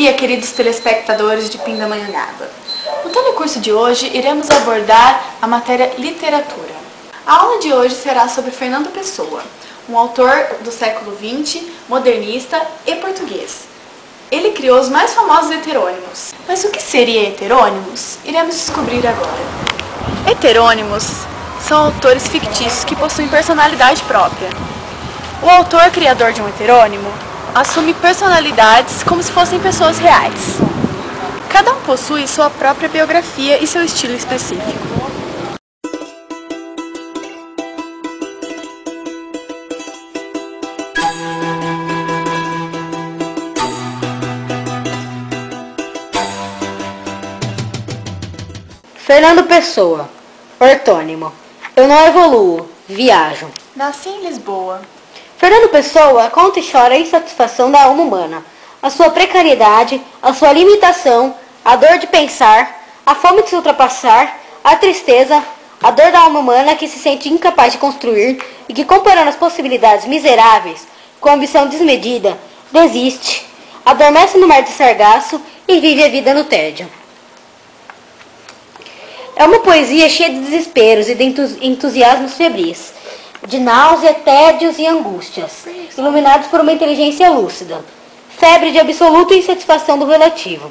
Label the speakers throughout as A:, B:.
A: dia, queridos telespectadores de Pindamonhangaba. No telecurso de hoje, iremos abordar a matéria literatura. A aula de hoje será sobre Fernando Pessoa, um autor do século XX, modernista e português. Ele criou os mais famosos heterônimos. Mas o que seria heterônimos? Iremos descobrir agora. Heterônimos são autores fictícios que possuem personalidade própria. O autor criador de um heterônimo assume personalidades como se fossem pessoas reais. Cada um possui sua própria biografia e seu estilo específico.
B: Fernando Pessoa, ortônimo. Eu não evoluo, viajo.
A: Nasci em Lisboa.
B: Fernando Pessoa conta e chora a insatisfação da alma humana, a sua precariedade, a sua limitação, a dor de pensar, a fome de se ultrapassar, a tristeza, a dor da alma humana que se sente incapaz de construir e que, comparando as possibilidades miseráveis com a ambição desmedida, desiste, adormece no mar de sargaço e vive a vida no tédio. É uma poesia cheia de desesperos e de entusiasmos febris, de náusea, tédios e angústias, iluminados por uma inteligência lúcida, febre de absoluta insatisfação do relativo.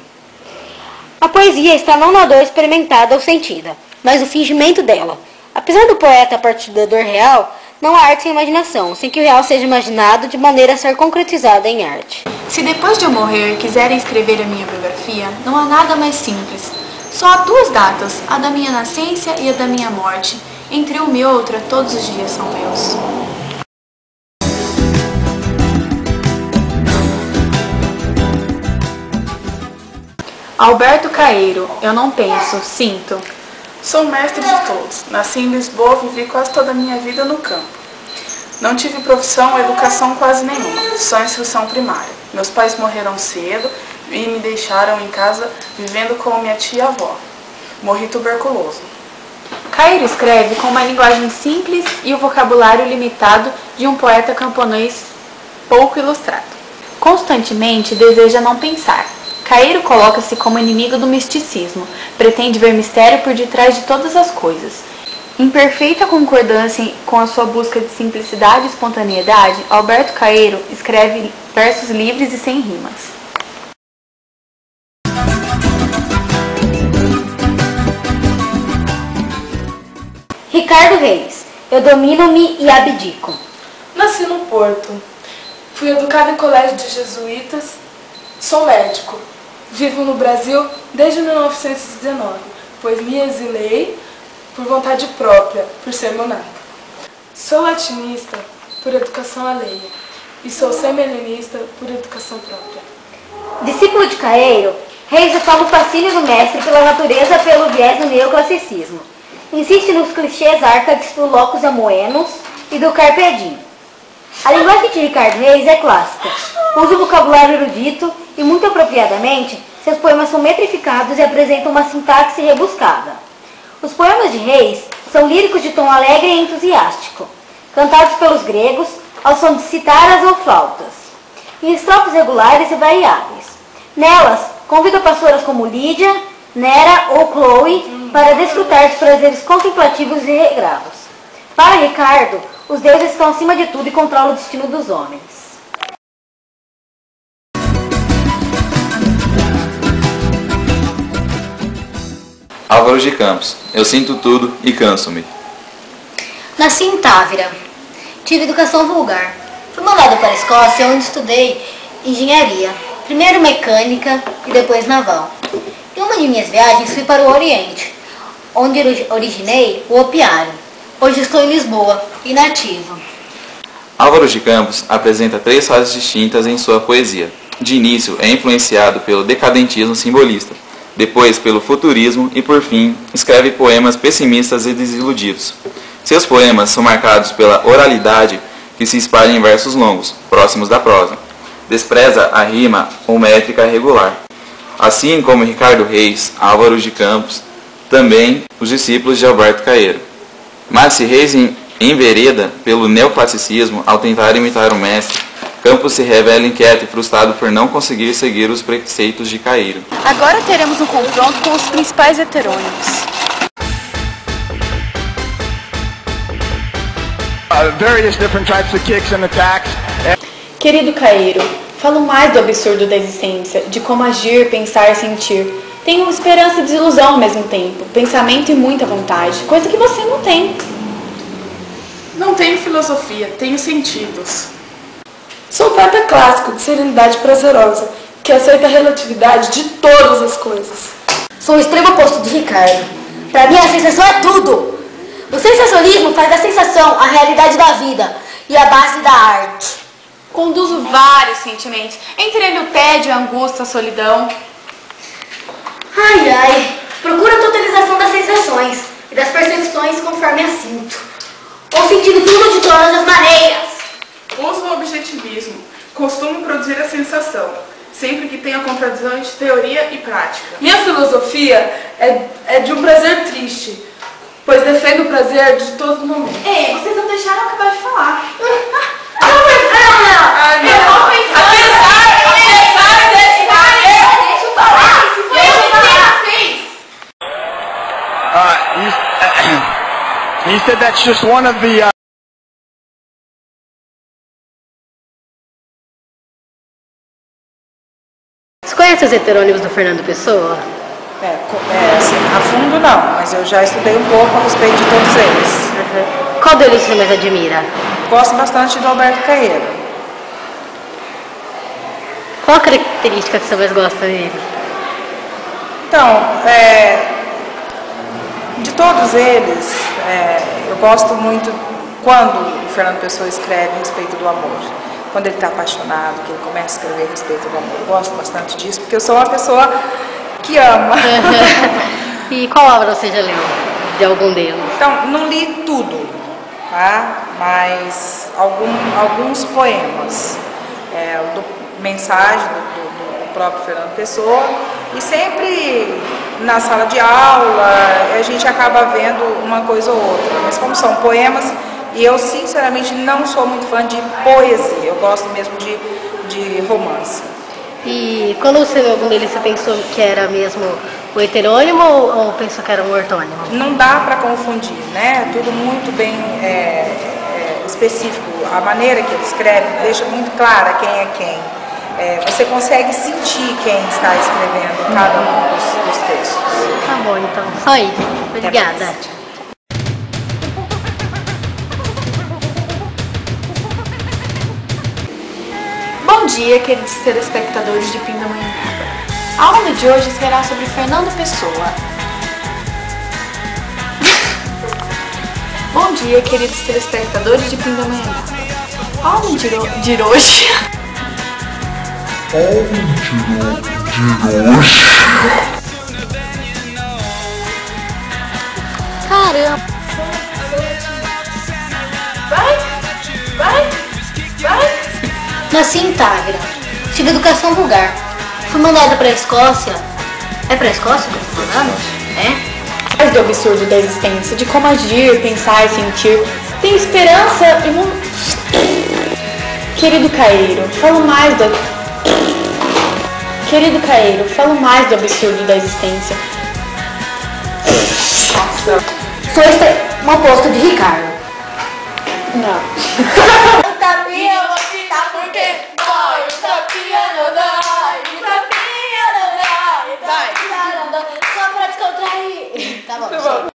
B: A poesia está não na dor experimentada ou sentida, mas no fingimento dela. Apesar do poeta partir da dor real, não há arte sem imaginação, sem que o real seja imaginado de maneira a ser concretizada em arte.
A: Se depois de eu morrer quiserem escrever a minha biografia, não há nada mais simples. Só há duas datas, a da minha nascença e a da minha morte. Entre uma e outra, todos os dias são meus. Alberto Caeiro, eu não penso, sinto.
C: Sou mestre de todos. Nasci em Lisboa, vivi quase toda a minha vida no campo. Não tive profissão ou educação quase nenhuma, só instrução primária. Meus pais morreram cedo e me deixaram em casa vivendo com minha tia-avó. Morri tuberculoso.
A: Caeiro escreve com uma linguagem simples e o vocabulário limitado de um poeta camponês pouco ilustrado. Constantemente deseja não pensar. Caeiro coloca-se como inimigo do misticismo, pretende ver mistério por detrás de todas as coisas. Em perfeita concordância com a sua busca de simplicidade e espontaneidade, Alberto Caeiro escreve versos livres e sem rimas.
B: Ricardo Reis, eu domino-me e abdico.
C: Nasci no Porto. Fui educado em colégio de jesuítas. Sou médico. Vivo no Brasil desde 1919, pois me exilei por vontade própria, por ser monarca. Sou latinista por educação alheia e sou semi-helenista por educação própria.
B: Discípulo de Caeiro, Reis retoma o fascínio do mestre pela natureza pelo viés do neoclassicismo. Insiste nos clichês arcades do locus amoenos e do carpe diem. A linguagem de Ricardo Reis é clássica. Usa o vocabulário erudito e, muito apropriadamente, seus poemas são metrificados e apresentam uma sintaxe rebuscada. Os poemas de Reis são líricos de tom alegre e entusiástico, cantados pelos gregos ao som de citaras ou flautas, em estrofes regulares e variáveis. Nelas, convida pastoras como Lídia, Nera ou Chloe para desfrutar de prazeres contemplativos e regravos. Para Ricardo, os deuses estão acima de tudo e controlam o destino dos homens.
D: Álvaro de Campos, eu sinto tudo e canso-me.
B: Nasci em Távira. Tive educação vulgar. Fui mandado para a Escócia, onde estudei engenharia. Primeiro mecânica e depois naval. Em uma de minhas viagens fui para o Oriente, onde originei o opiário. Hoje estou em Lisboa, inativo.
D: Álvaro de Campos apresenta três fases distintas em sua poesia. De início, é influenciado pelo decadentismo simbolista, depois pelo futurismo e, por fim, escreve poemas pessimistas e desiludidos. Seus poemas são marcados pela oralidade que se espalha em versos longos, próximos da prosa. Despreza a rima ou métrica regular. Assim como Ricardo Reis, Álvaro de Campos, também os discípulos de Alberto Caeiro. Mas se Reis envereda pelo neoclassicismo ao tentar imitar o mestre, Campos se revela inquieto e frustrado por não conseguir seguir os preceitos de Caeiro.
A: Agora teremos um confronto com os principais heterônimos.
E: Various different types of kicks and attacks.
A: Querido Caeiro, falo mais do absurdo da existência, de como agir, pensar, sentir. Tenho esperança e desilusão ao mesmo tempo, pensamento e muita vontade, coisa que você não tem.
C: Não tenho filosofia, tenho sentidos. Sou poeta clássico de serenidade prazerosa, que aceita a relatividade de todas as coisas.
B: Sou o extremo oposto de Ricardo. Para mim, a sensação é tudo. O sensacionismo faz da sensação a realidade da vida e a base da arte.
A: Conduzo vários sentimentos, entre ele o tédio, a angústia, a solidão.
B: Ai, ai. Procuro a totalização das sensações e das percepções conforme as sinto. Ou sentindo tudo de todas as maneiras.
C: Uso o objetivismo. Costumo produzir a sensação, sempre que tenha contradição de teoria e prática. Minha filosofia é de um prazer triste, pois defendo o prazer de todo momento.
A: Ei, vocês não deixaram eu acabar de falar.
E: He said that's just one of the
B: Você conhece os heterônimos do Fernando Pessoa?
F: Assim, a fundo não, mas eu já estudei um pouco a respeito de todos eles.
B: Qual deles você mais admira?
F: Gosto bastante do Alberto Caeiro.
B: Qual a característica que você mais gosta dele?
F: Então, de todos eles, eu gosto muito quando o Fernando Pessoa escreve a respeito do amor. Quando ele está apaixonado, que ele começa a escrever a respeito do amor. Eu gosto bastante disso, porque eu sou uma pessoa que ama.
B: E qual obra você já leu de algum deles?
F: Então, não li tudo, tá? Mas alguns poemas. Mensagem do próprio Fernando Pessoa. E sempre na sala de aula a gente acaba vendo uma coisa ou outra. Mas como são poemas, e eu sinceramente não sou muito fã de poesia, eu gosto mesmo de romance.
B: E quando você leu algum deles, você pensou que era mesmo o heterônimo ou pensou que era um ortônimo?
F: Não dá para confundir, né? Tudo muito bem específico. A maneira que ele escreve deixa muito clara quem é quem. Você consegue sentir quem está escrevendo cada um dos textos.
B: Tá bom, então. Só isso. Obrigada.
A: Bom dia, queridos telespectadores de Pindamonhangaba. A aula de hoje será sobre Fernando Pessoa. Bom dia, queridos telespectadores de Pindamonhangaba. A aula de hoje...
B: Caramba!
A: Vai!
B: Nasci em Tagra. Tive educação vulgar. Fui mandada para a Escócia. É para a Escócia que eu tô falando? É?
A: Mais do absurdo da existência, de como agir, pensar e sentir. Tenho esperança e não... Querido Caeiro, falo mais do absurdo da existência.
B: Sou o oposto de Ricardo.
A: Não.
B: Utopia eu vou citar porque dói. Utopia não dói. Utopia não dói. Só pra descontrair. Tá bom.